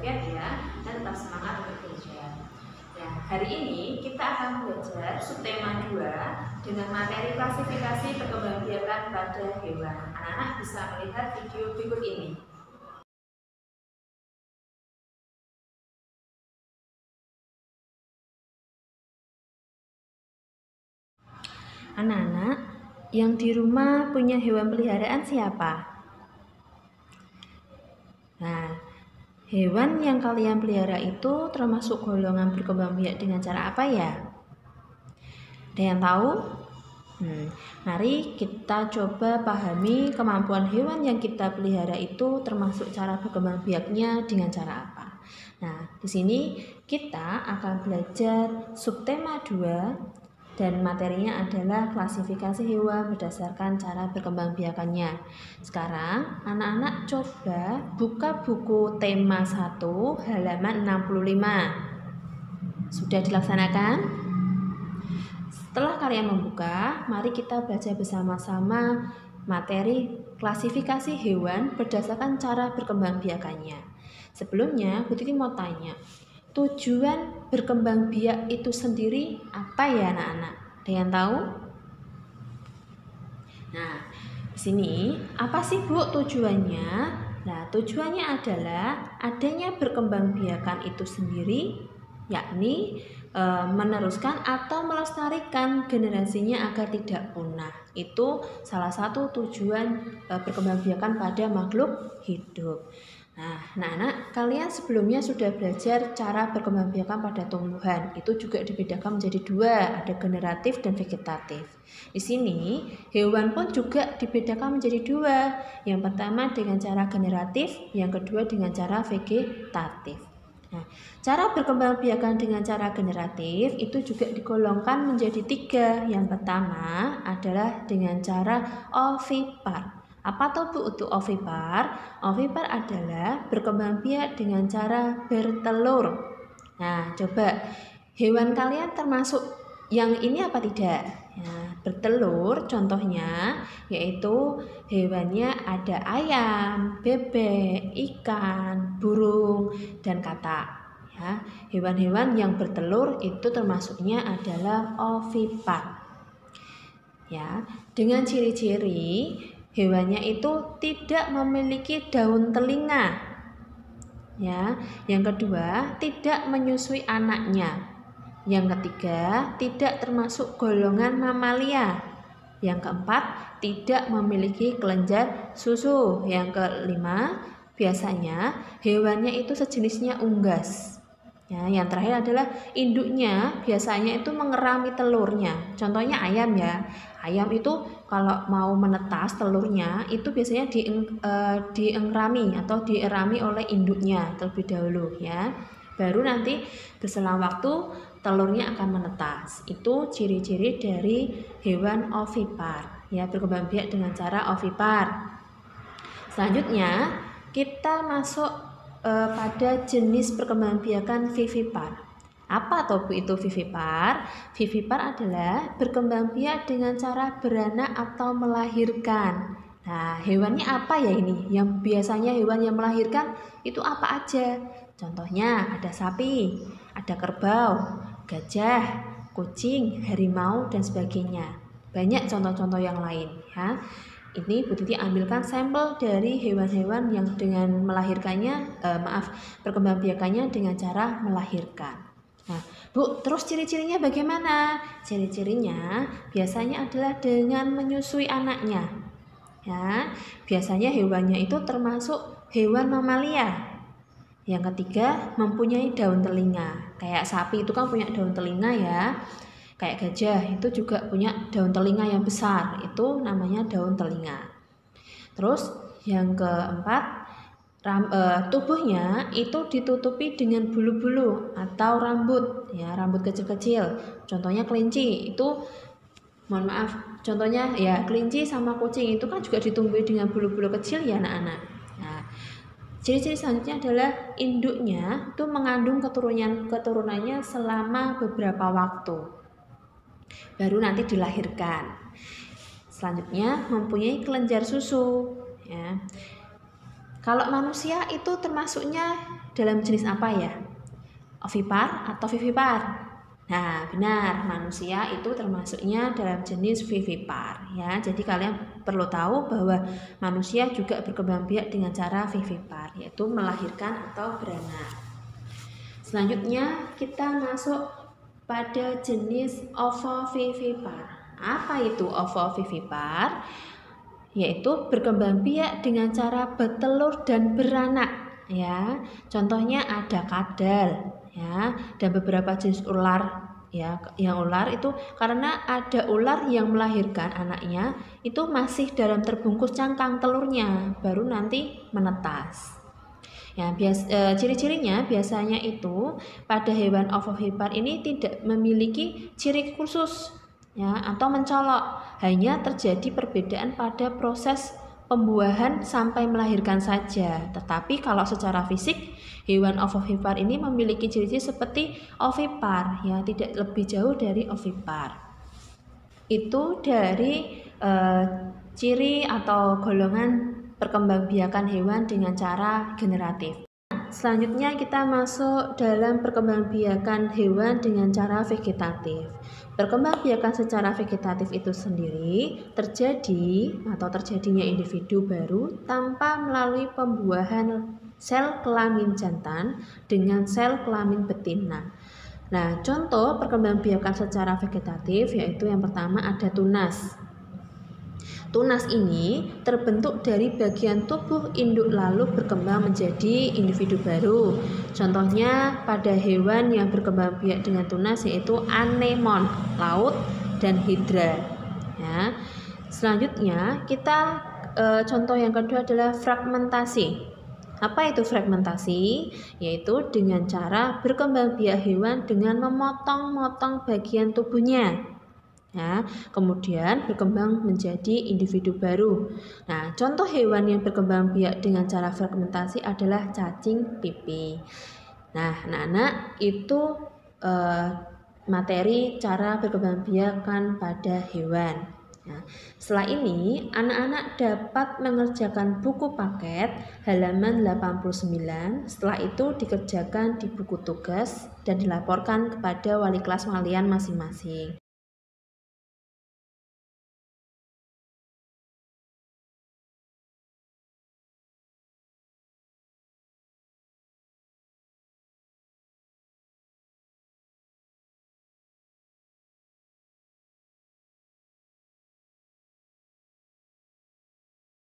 bersemangat ya, dan tetap semangat untuk belajar. Ya, hari ini kita akan belajar subtema 2 dengan materi klasifikasi perkembangbiakan pada hewan. Anak-anak bisa melihat video berikut ini. Anak-anak, yang di rumah punya hewan peliharaan siapa? Nah, hewan yang kalian pelihara itu termasuk golongan berkembangbiak dengan cara apa ya? Ada yang tahu? Mari kita coba pahami kemampuan hewan yang kita pelihara itu termasuk cara berkembang biaknya dengan cara apa. Nah, di sini kita akan belajar subtema 2 dan materinya adalah klasifikasi hewan berdasarkan cara berkembangbiakannya. Sekarang anak-anak coba buka buku tema 1 halaman 65. Sudah dilaksanakan? Setelah kalian membuka, mari kita baca bersama-sama materi klasifikasi hewan berdasarkan cara berkembangbiakannya. Sebelumnya, Bu Titi mau tanya, tujuan berkembang biak itu sendiri apa ya anak-anak? Ada yang tahu? Nah, di sini apa sih Bu tujuannya? Nah, tujuannya adalah adanya berkembangbiakan itu sendiri, yakni meneruskan atau melestarikan generasinya agar tidak punah. Itu salah satu tujuan perkembangbiakan pada makhluk hidup. Nah, anak-anak, kalian sebelumnya sudah belajar cara perkembangbiakan pada tumbuhan. Itu juga dibedakan menjadi 2, ada generatif dan vegetatif. Di sini, hewan pun juga dibedakan menjadi 2. Yang pertama dengan cara generatif, yang kedua dengan cara vegetatif. Nah, cara berkembangbiakan dengan cara generatif itu juga digolongkan menjadi 3. Yang pertama adalah dengan cara ovipar. Apa tuh Bu untuk ovipar? Ovipar adalah berkembangbiak dengan cara bertelur. Nah, coba hewan kalian termasuk yang ini apa tidak? Nah, bertelur contohnya yaitu hewannya ada ayam, bebek, ikan, burung, dan katak. Ya, hewan-hewan yang bertelur itu termasuknya adalah ovipar. Ya, dengan ciri-ciri hewannya itu tidak memiliki daun telinga. Ya, yang kedua, tidak menyusui anaknya. Yang ketiga, tidak termasuk golongan mamalia. Yang keempat, tidak memiliki kelenjar susu. Yang kelima, biasanya hewannya itu sejenisnya unggas. Ya, yang terakhir adalah induknya biasanya itu mengerami telurnya. Contohnya ayam ya. Ayam itu kalau mau menetas telurnya itu biasanya diengrami atau dierami oleh induknya terlebih dahulu ya. Baru nanti berselang waktu telurnya akan menetas. Itu ciri-ciri dari hewan ovipar. Ya, berkembang biak dengan cara ovipar. Selanjutnya kita masuk pada jenis perkembangbiakan vivipar. Apa toh Bu itu vivipar? Vivipar adalah berkembang biak dengan cara beranak atau melahirkan. Nah, hewannya apa ya ini? Yang biasanya hewan yang melahirkan itu apa aja? Contohnya ada sapi, ada kerbau, gajah, kucing, harimau, dan sebagainya. Banyak contoh-contoh yang lain ya. Ini Bu Titi ambilkan sampel dari hewan-hewan yang dengan melahirkannya, perkembangbiakannya dengan cara melahirkan. Nah, Bu, terus ciri-cirinya bagaimana? Ciri-cirinya biasanya adalah dengan menyusui anaknya. Ya, biasanya hewannya itu termasuk hewan mamalia. Yang ketiga, mempunyai daun telinga. Kayak sapi itu kan punya daun telinga ya. Kayak gajah itu juga punya daun telinga yang besar. Itu namanya daun telinga. Terus yang keempat, tubuhnya itu ditutupi dengan bulu-bulu atau rambut ya, rambut kecil-kecil. Contohnya kelinci itu, mohon maaf, contohnya ya kelinci sama kucing itu kan juga ditumbuhi dengan bulu-bulu kecil ya anak-anak. Nah, ciri-ciri selanjutnya adalah induknya itu mengandung keturunannya selama beberapa waktu, baru nanti dilahirkan. Selanjutnya mempunyai kelenjar susu. Ya. Kalau manusia itu termasuknya dalam jenis apa ya? Ovipar atau vivipar? Nah, benar, manusia itu termasuknya dalam jenis vivipar ya. Jadi kalian perlu tahu bahwa manusia juga berkembang biak dengan cara vivipar, yaitu melahirkan atau beranak. Selanjutnya kita masuk pada jenis ovovivipar. Apa itu ovovivipar? Yaitu berkembang biak dengan cara bertelur dan beranak ya. Contohnya ada kadal ya, dan beberapa jenis ular ya. Yang ular itu karena ada ular yang melahirkan anaknya itu masih dalam terbungkus cangkang telurnya, baru nanti menetas. Ya, ciri-cirinya biasanya itu pada hewan ovovivipar ini tidak memiliki ciri khusus ya, atau mencolok. Hanya terjadi perbedaan pada proses pembuahan sampai melahirkan saja. Tetapi kalau secara fisik hewan ovovivipar ini memiliki ciri-ciri seperti ovipar ya, tidak lebih jauh dari ovipar. Itu dari ciri atau golongan perkembangbiakan hewan dengan cara generatif. Selanjutnya kita masuk dalam perkembangbiakan hewan dengan cara vegetatif. Perkembangbiakan secara vegetatif itu sendiri terjadi atau terjadinya individu baru tanpa melalui pembuahan sel kelamin jantan dengan sel kelamin betina. Nah, contoh perkembangbiakan secara vegetatif yaitu yang pertama ada tunas. Tunas ini terbentuk dari bagian tubuh induk lalu berkembang menjadi individu baru. Contohnya pada hewan yang berkembang biak dengan tunas yaitu anemon laut dan hidra. Ya. Selanjutnya kita contoh yang kedua adalah fragmentasi. Apa itu fragmentasi? Yaitu dengan cara berkembang biak hewan dengan memotong-motong bagian tubuhnya. Ya, kemudian berkembang menjadi individu baru. Nah, contoh hewan yang berkembang biak dengan cara fragmentasi adalah cacing pipih. Nah, anak-anak itu materi cara berkembang biakan pada hewan. Nah, setelah ini anak-anak dapat mengerjakan buku paket halaman 89. Setelah itu dikerjakan di buku tugas dan dilaporkan kepada wali kelas kalian masing-masing.